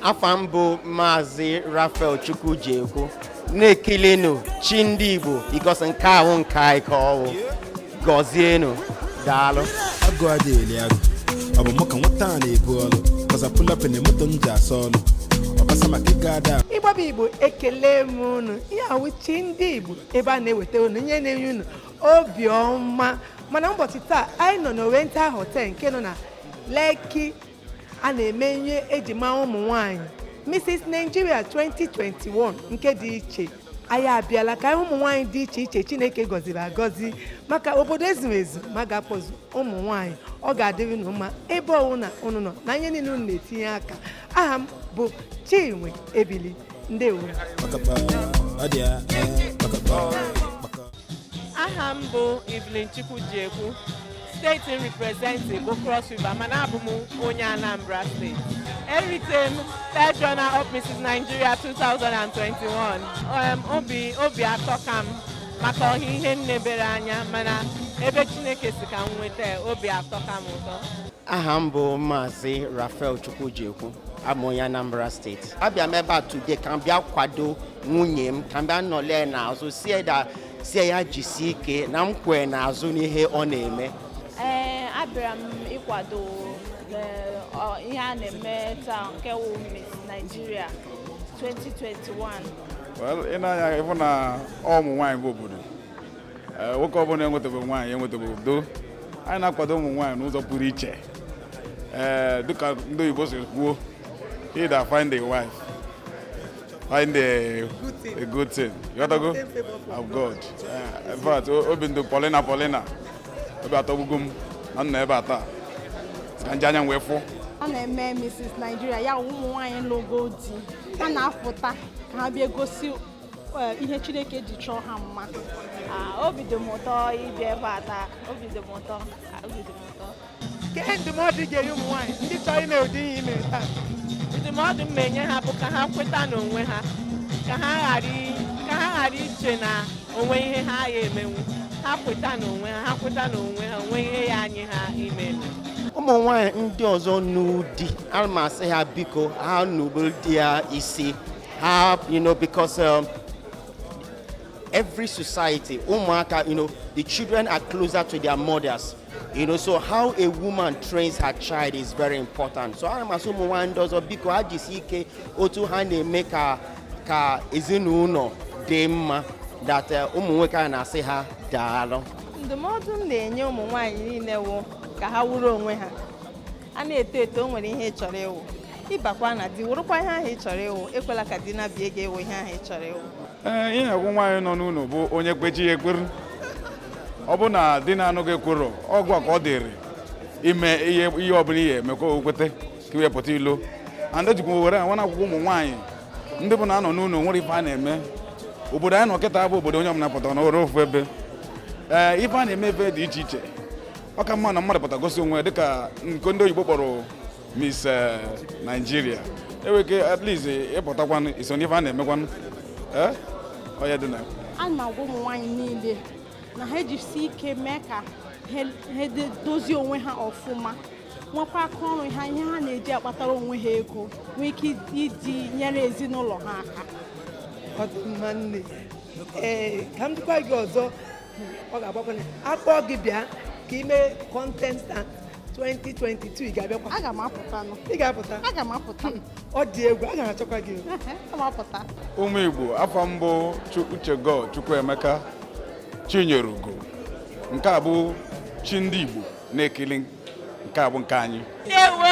Afambo Mazi Raphael Chukwujekwu na-ekilenu chi ndị Igbo because nke ahụ nke anyị ka ọwụ gọzienu daalụ agụ adịghị eli agụ ọ bụ mụ ka nwata a na-ebu ọlụ kọza pụlapụ na moto m ji asa ọlụ ọbasa maka ịga ada ịgbaba Igbo ekele m unu ihe awụ chi ndị Igbo ebe a na-eweta unu nye na-enye unu obiọma mana ụbọchị taa anyị nọ n'Oriental Hotel nke nọ na Lekki a na-eme ihe eji maa ụmụ nwanyị Mrs. Nigeria 2021 nke dị iche anyị abịala ka ụmụ nwanyị dị iche iche Chineke gọziri agọzi maka obodo ezumezu ma ga-akpọzu ụmụ nwanyị ọ ga-adịrị unu mma ebe ọwụna unu nọ na ihe niile unu na-etinye aka aha m bụ Chinwe Ebili ndewo aha m bụ Evelyn Chukwujekwu steeti m representi bụ Cross River mana abụ m onye Anambra steeti erite m third runner up Mrs. Nigeria 2021 obi atọ ka m maka ihe m nebere anya mana ebe Chineke si ka m nweta obi atọ ka m ụtọ. aha m bụ Maazị Raphael Chukwujekwu abụ onye Anambra steeti abịa m ebe a today ka m bịa kwado nwunye m ka m bịa nọle n'azụ sie ya jisi ike na m kwee n'azụ n'ihe ọ na-eme. Abịara m ịkwado ihe a na-eme taa nke wụ Miss Nigeria 2021. ị na-anya ịfụ na ụmụ nwaanyị bụ obodo nwoke ọbụla enwetabeghị nwaanyị enwetabeghị udo anyị na-akwado ụmụ nwaanyị n'ụzọ pụrụ iche dịka ndị Igbo si kwuo either find a wife find a good thing you gotta go of God in fact obi ndụ Paulina obi atọgbugo m na nna ebe a taa ka nje anya wee fụ a na-eme Mrs. Nigeria ya ụmụ nwaanyị logo di a na-apụta ka ha bịa gosi ihe Chineke ji chọọ ha mma. Obi dị m ụtọ ịbịa ebe a taa obi dị m ụtọ. Ke ndụmọdụ ga-enye ụmụ nwaanyị ndị chọrọ ime ụdị ihe ime taa ndụmọdụ m na-enye ha bụ ka ha kweta n'onwe ha ka ha ghara iche na onwe ihe ha ya emenwu ha kweta n'onwe ha onwe ihe ya anyị ha ime. ụmụ nwaanyị ndị ọzọ n'ụdị ana m asị ha biko ha nubere di ya isi ha because every society ụmụaka the children are closer to their mothers so how a woman trains her child is very important so ana m asị ụmụ nwaanyị ndị ọzọ biko ha jisi ike otu ha na-eme ka ezinụlọ dị mma that ụmụ nwoke a na-asị ha daalụ. Ndụmọdụ m na-enye ụmụ nwaanyị niile wụ ka ha wuru onwe ha a na-eto eto o nwere ihe ị chọrọ ịwụ ịbakwa na di wụrụkwa ihe ahụ ị chọrọ ịwụ ekwela ka di na-abịa ga-ewu ihe ahụ ị chọrọ ịwụ. ihe agwụ nwaanyị nọ n'ụlọ bụ onye kpechi ya ekperu ọ bụ na di na-anụghị ekwero ọgwụ ka ọ dịrị ime ihe ọbụla ihe emekwa okwete ka iwepụta ilo and ejikwa were nwa akwụkwọ ụmụ nwaanyị ndị bụ na anọ n'ụlọ nwere ife a na-eme obodo anyị nọ kịta bụ obodo onye ọbụla pụtara na were ofu ebe ife a na-eme ebe dị iche iche ọ ka mma na mmadụ pụta gosi onwe dịka nke ndị oyibo kpọrọ Miss Nigeria enweke at least ịpụtakwanụ iso n'ife a na-emekwanụ onye dị na a na agwa ụmụ nwaanyị niile na ha ejisi ike mee ka ha dozie onwe ha ọfụma nwekwa aka ọrụ ha ihe ha na-eji akpatara onwe ha ego nwee ike iji nyere ezinụlọ ha aka. ọdịmma nne ka m dịkwa gị ọzọ ọ ga-agbakwa akpọ gị bịa ka ime contestant 2022 ị ga-abịakwa. Aga m apụta nọ. Ị ga-apụta? Aga m apụta. Ọ dị egwu aga m achọkwa gị. Aga m apụta. ụmụ Igbo afọ mbụ Uchego Chukwuemeka Chinyere Ugo nke a bụ chi ndị Igbo na-ekele nke a bụ nke anyị. Ndewo